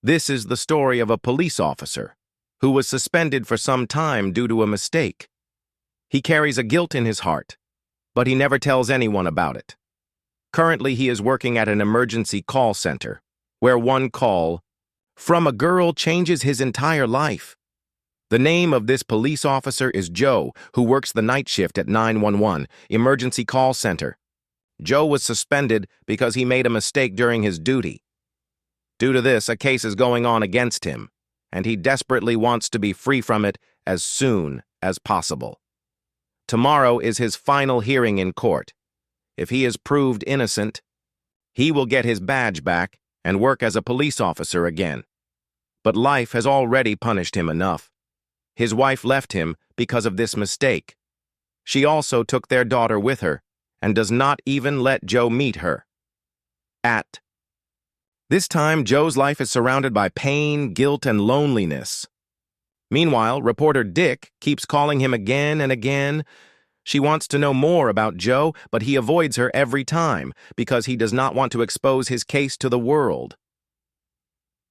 This is the story of a police officer who was suspended for some time due to a mistake. He carries a guilt in his heart, but he never tells anyone about it. Currently, he is working at an emergency call center, where one call from a girl changes his entire life. The name of this police officer is Joe, who works the night shift at 911, Emergency Call Center. Joe was suspended because he made a mistake during his duty. Due to this, a case is going on against him, and he desperately wants to be free from it as soon as possible. Tomorrow is his final hearing in court. If he is proved innocent, he will get his badge back and work as a police officer again. But life has already punished him enough. His wife left him because of this mistake. She also took their daughter with her and does not even let Joe meet her. This time, Joe's life is surrounded by pain, guilt, and loneliness. Meanwhile, reporter Dick keeps calling him again and again. She wants to know more about Joe, but he avoids her every time because he does not want to expose his case to the world.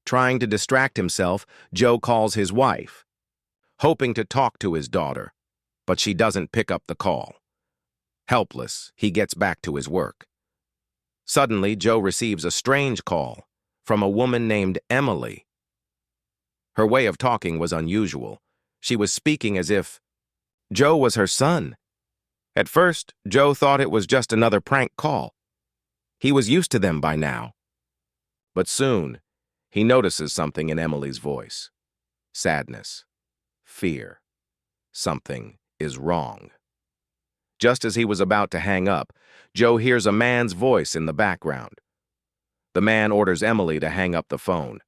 Trying to distract himself, Joe calls his wife, hoping to talk to his daughter, but she doesn't pick up the call. Helpless, he gets back to his work. Suddenly, Joe receives a strange call from a woman named Emily. Her way of talking was unusual. She was speaking as if Joe was her son. At first, Joe thought it was just another prank call. He was used to them by now. But soon, he notices something in Emily's voice. Sadness. Fear. Something is wrong. Just as he was about to hang up, Joe hears a man's voice in the background. The man orders Emily to hang up the phone.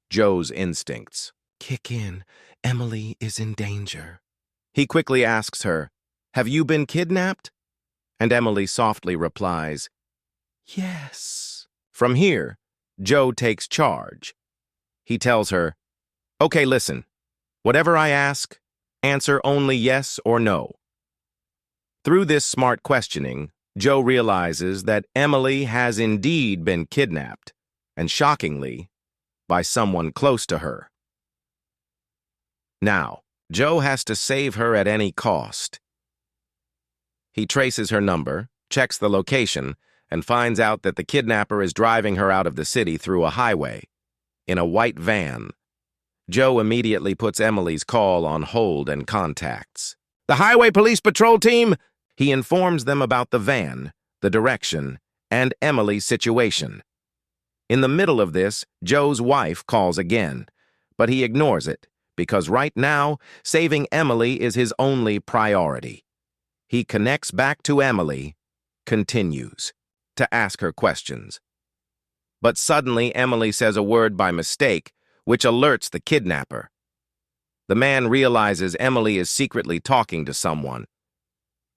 Joe's instincts kick in. Emily is in danger. He quickly asks her, "Have you been kidnapped?" And Emily softly replies, "Yes." From here, Joe takes charge. He tells her, "Okay, listen. Whatever I ask, answer only yes or no." Through this smart questioning, Joe realizes that Emily has indeed been kidnapped, and shockingly, by someone close to her. Now, Joe has to save her at any cost. He traces her number, checks the location, and finds out that the kidnapper is driving her out of the city through a highway, in a white van. Joe immediately puts Emily's call on hold and contacts the Highway Police Patrol Team. He informs them about the van, the direction, and Emily's situation. In the middle of this, Joe's wife calls again, but he ignores it because right now, saving Emily is his only priority. He connects back to Emily, continues to ask her questions. But suddenly, Emily says a word by mistake, which alerts the kidnapper. The man realizes Emily is secretly talking to someone.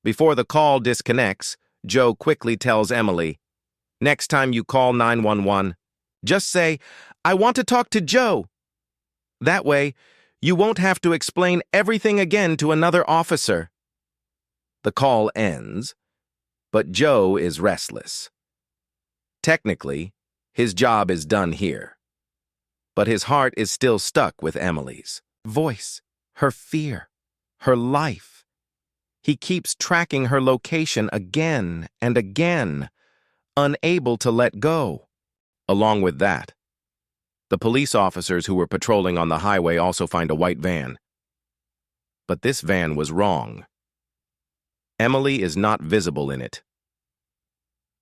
Before the call disconnects, Joe quickly tells Emily, "Next time you call 911, just say, 'I want to talk to Joe.' That way, you won't have to explain everything again to another officer." The call ends, but Joe is restless. Technically, his job is done here, but his heart is still stuck with Emily's voice, her fear, her life. He keeps tracking her location again and again, unable to let go. Along with that, the police officers who were patrolling on the highway also find a white van. But this van was wrong. Emily is not visible in it.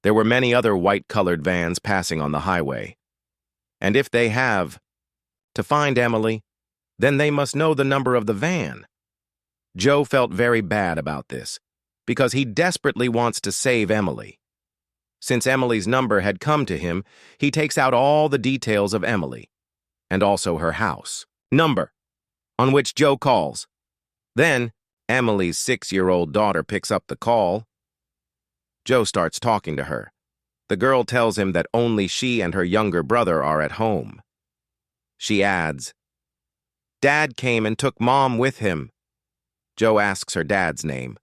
There were many other white-colored vans passing on the highway. And if they have to find Emily, then they must know the number of the van. Joe felt very bad about this, because he desperately wants to save Emily. Since Emily's number had come to him, he takes out all the details of Emily, and also her house number, on which Joe calls. Then, Emily's 6-year-old daughter picks up the call. Joe starts talking to her. The girl tells him that only she and her younger brother are at home. She adds, "Dad came and took Mom with him." Joe asks her dad's name.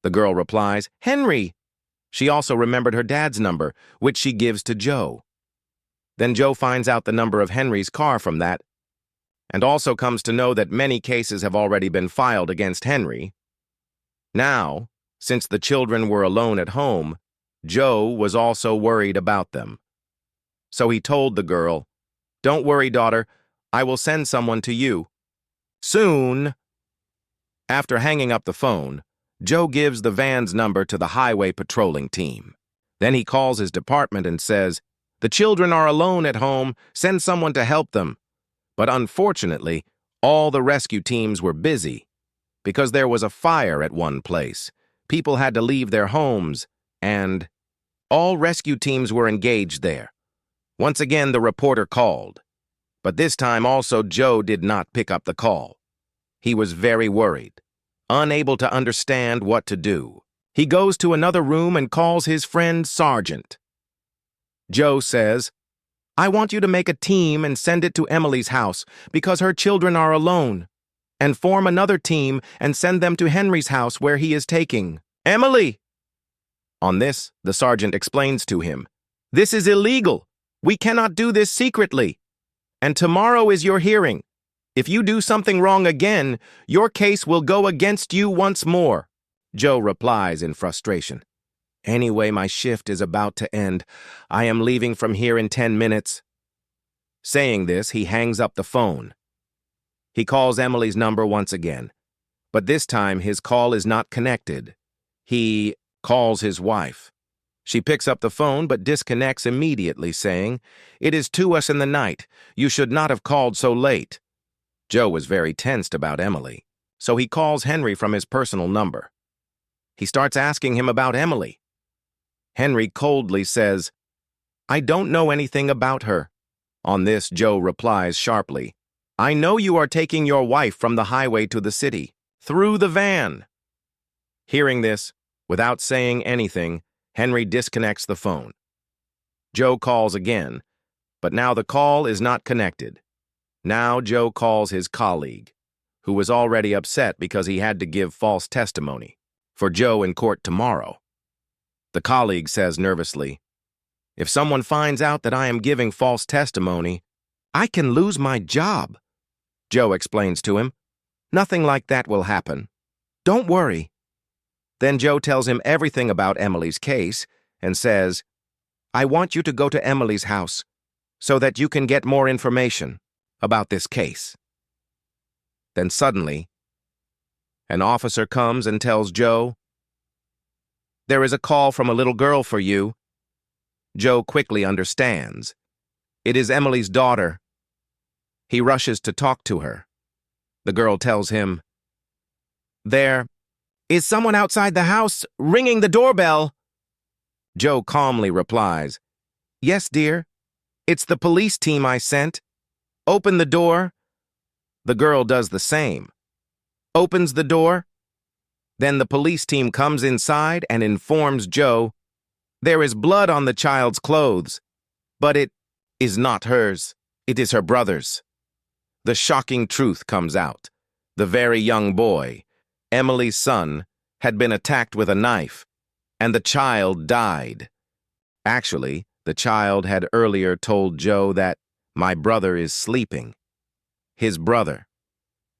The girl replies, "Henry." She also remembered her dad's number, which she gives to Joe. Then Joe finds out the number of Henry's car from that, and also comes to know that many cases have already been filed against Henry. Now, since the children were alone at home, Joe was also worried about them. So he told the girl, "Don't worry, daughter, I will send someone to you soon." After hanging up the phone, Joe gives the van's number to the highway patrolling team. Then he calls his department and says, "The children are alone at home, send someone to help them." But unfortunately, all the rescue teams were busy because there was a fire at one place. People had to leave their homes, and all rescue teams were engaged there. Once again, the reporter called, but this time also Joe did not pick up the call. He was very worried, unable to understand what to do. He goes to another room and calls his friend Sergeant. Joe says, "I want you to make a team and send it to Emily's house because her children are alone, and form another team and send them to Henry's house where he is taking Emily." On this, the sergeant explains to him, "This is illegal. We cannot do this secretly. And tomorrow is your hearing. If you do something wrong again, your case will go against you once more." Joe replies in frustration, "Anyway, my shift is about to end. I am leaving from here in 10 minutes. Saying this, he hangs up the phone. He calls Emily's number once again, but this time his call is not connected. He calls his wife. She picks up the phone but disconnects immediately, saying, "It is 2 in the night. You should not have called so late." Joe was very tensed about Emily, so he calls Henry from his personal number. He starts asking him about Emily. Henry coldly says, "I don't know anything about her." On this, Joe replies sharply, "I know you are taking your wife from the highway to the city, through the van." Hearing this, without saying anything, Henry disconnects the phone. Joe calls again, but now the call is not connected. Now Joe calls his colleague, who was already upset because he had to give false testimony for Joe in court tomorrow. The colleague says nervously, "If someone finds out that I am giving false testimony, I can lose my job." Joe explains to him, "Nothing like that will happen. Don't worry." Then Joe tells him everything about Emily's case and says, "I want you to go to Emily's house so that you can get more information about this case." Then suddenly, an officer comes and tells Joe, "There is a call from a little girl for you." Joe quickly understands. It is Emily's daughter. He rushes to talk to her. The girl tells him, "There is someone outside the house ringing the doorbell." Joe calmly replies, "Yes, dear. It's the police team I sent. Open the door." The girl does the same. Opens the door. Then the police team comes inside and informs Joe, "There is blood on the child's clothes, but it is not hers. It is her brother's." The shocking truth comes out. The very young boy, Emily's son, had been attacked with a knife, and the child died. Actually, the child had earlier told Joe that, "My brother is sleeping." His brother.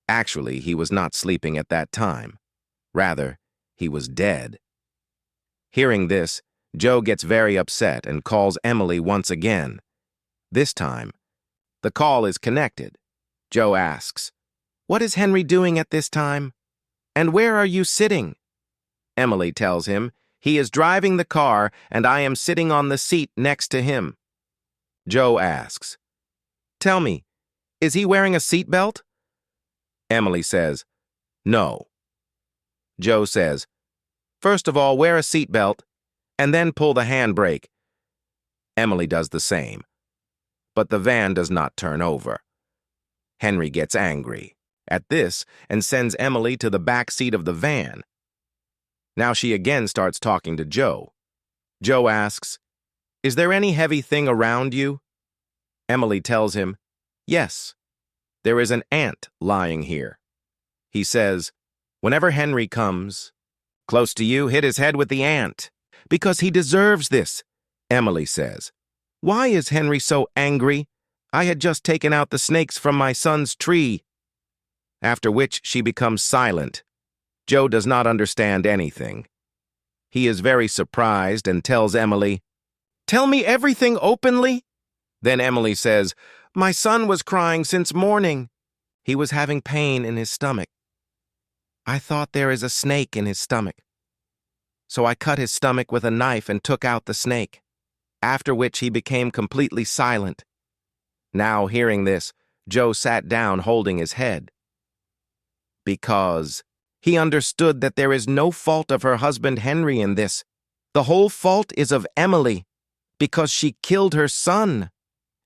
Actually, he was not sleeping at that time. Rather, he was dead. Hearing this, Joe gets very upset and calls Emily once again. This time, the call is connected. Joe asks, "What is Henry doing at this time? And where are you sitting?" Emily tells him, "He is driving the car and I am sitting on the seat next to him." Joe asks, "Tell me, is he wearing a seatbelt?" Emily says, "No." Joe says, "First of all, wear a seatbelt and then pull the handbrake." Emily does the same, but the van does not turn over. Henry gets angry at this and sends Emily to the back seat of the van. Now she again starts talking to Joe. Joe asks, "Is there any heavy thing around you?" Emily tells him, "Yes, there is an ant lying here." He says, "Whenever Henry comes close to you, hit his head with the ant, because he deserves this," Emily says. Why is Henry so angry? I had just taken out the snakes from my son's tree. After which she becomes silent. Joe does not understand anything. He is very surprised and tells Emily, "Tell me everything openly." Then Emily says, "My son was crying since morning. He was having pain in his stomach. I thought there is a snake in his stomach. So I cut his stomach with a knife and took out the snake, after which he became completely silent." Now, hearing this, Joe sat down holding his head. Because he understood that there is no fault of her husband Henry in this. The whole fault is of Emily, because she killed her son,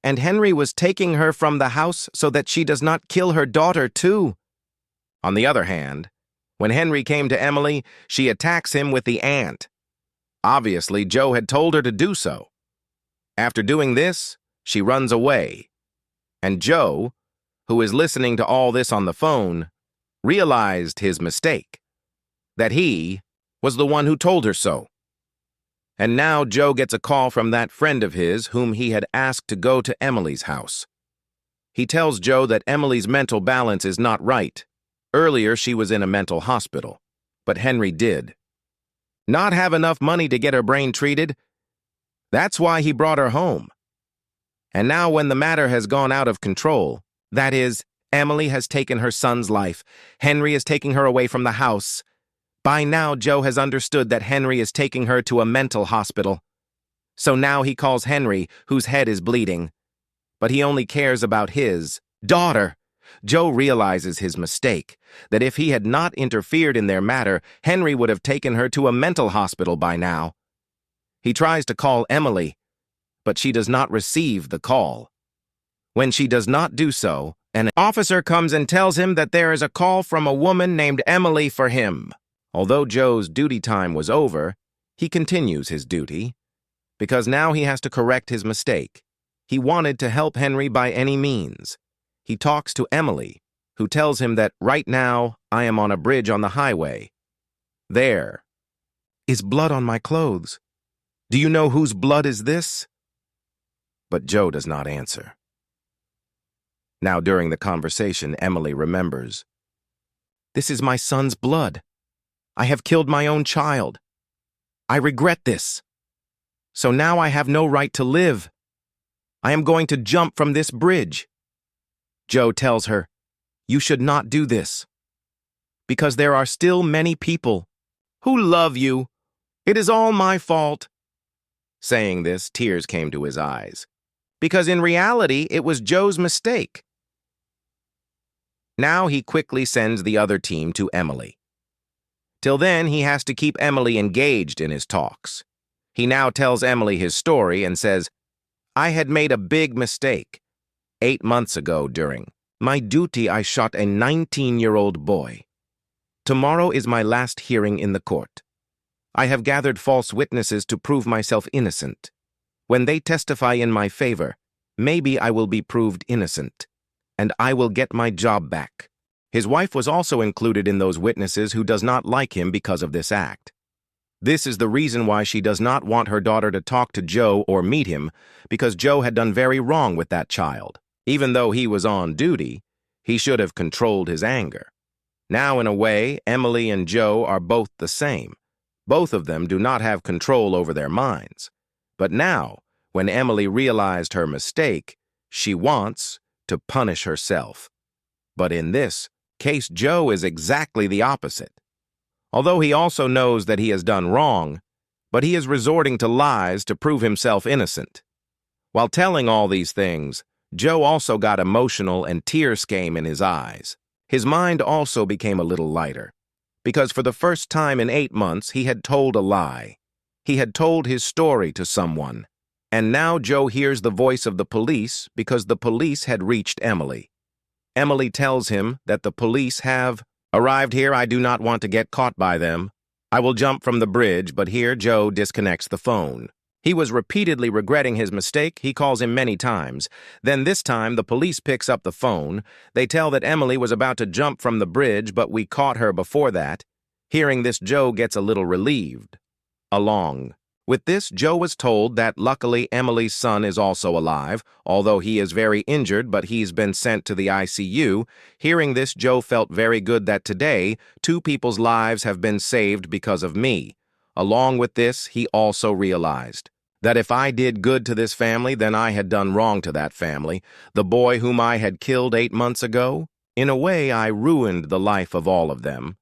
and Henry was taking her from the house so that she does not kill her daughter too. On the other hand, when Henry came to Emily, she attacks him with the ant. Obviously, Joe had told her to do so. After doing this, she runs away. And Joe, who is listening to all this on the phone, realized his mistake, that he was the one who told her so. And now Joe gets a call from that friend of his whom he had asked to go to Emily's house. He tells Joe that Emily's mental balance is not right. Earlier, she was in a mental hospital, but Henry did not have enough money to get her brain treated. That's why he brought her home. And now when the matter has gone out of control, that is, Emily has taken her son's life, Henry is taking her away from the house. By now, Joe has understood that Henry is taking her to a mental hospital. So now he calls Henry, whose head is bleeding. But he only cares about his daughter. Joe realizes his mistake, that if he had not interfered in their matter, Henry would have taken her to a mental hospital by now. He tries to call Emily, but she does not receive the call. When she does not do so, an officer comes and tells him that there is a call from a woman named Emily for him. Although Joe's duty time was over, he continues his duty, because now he has to correct his mistake. He wanted to help Henry by any means. He talks to Emily, who tells him that right now I am on a bridge on the highway. There is blood on my clothes. Do you know whose blood is this? But Joe does not answer. Now, during the conversation, Emily remembers. This is my son's blood. I have killed my own child. I regret this. So now I have no right to live. I am going to jump from this bridge. Joe tells her, you should not do this, because there are still many people who love you. It is all my fault. Saying this, tears came to his eyes, because in reality, it was Joe's mistake. Now he quickly sends the other team to Emily. Till then, he has to keep Emily engaged in his talks. He now tells Emily his story and says, I had made a big mistake. 8 months ago during my duty, I shot a 19-year-old boy. Tomorrow is my last hearing in the court. I have gathered false witnesses to prove myself innocent. When they testify in my favor, maybe I will be proved innocent, and I will get my job back. His wife was also included in those witnesses who does not like him because of this act. This is the reason why she does not want her daughter to talk to Joe or meet him, because Joe had done very wrong with that child. Even though he was on duty, he should have controlled his anger. Now, in a way, Emily and Joe are both the same. Both of them do not have control over their minds. But now, when Emily realized her mistake, she wants to punish herself. But in this case, Joe is exactly the opposite. Although he also knows that he has done wrong, but he is resorting to lies to prove himself innocent. While telling all these things, Joe also got emotional and tears came in his eyes. His mind also became a little lighter, because for the first time in 8 months he had told a lie. He had told his story to someone, and now Joe hears the voice of the police because the police had reached Emily. Emily tells him that the police have arrived here. I do not want to get caught by them. I will jump from the bridge, but here Joe disconnects the phone. He was repeatedly regretting his mistake. He calls him many times. Then this time, the police picks up the phone. They tell that Emily was about to jump from the bridge, but we caught her before that. Hearing this, Joe gets a little relieved. Along With this, Joe was told that luckily Emily's son is also alive, although he is very injured, but he's been sent to the ICU. Hearing this, Joe felt very good that today, 2 people's lives have been saved because of me. Along with this, he also realized that if I did good to this family, then I had done wrong to that family. The boy whom I had killed 8 months ago, in a way, I ruined the life of all of them.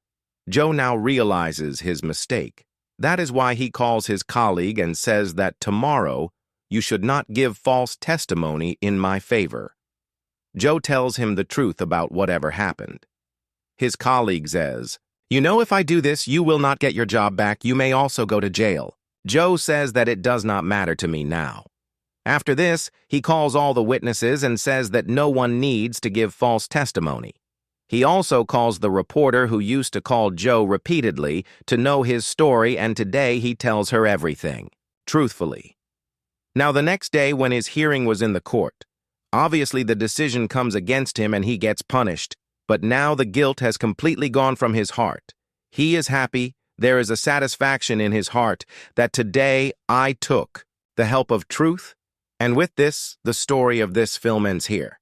Joe now realizes his mistake. That is why he calls his colleague and says that tomorrow you should not give false testimony in my favor. Joe tells him the truth about whatever happened. His colleague says, "You know, if I do this, you will not get your job back. You may also go to jail." Joe says that it does not matter to me now. After this, he calls all the witnesses and says that no one needs to give false testimony. He also calls the reporter who used to call Joe repeatedly to know his story, and today he tells her everything, truthfully. Now, the next day when his hearing was in the court, obviously the decision comes against him and he gets punished, but now the guilt has completely gone from his heart. He is happy, there is a satisfaction in his heart that today I took the help of truth, and with this, the story of this film ends here.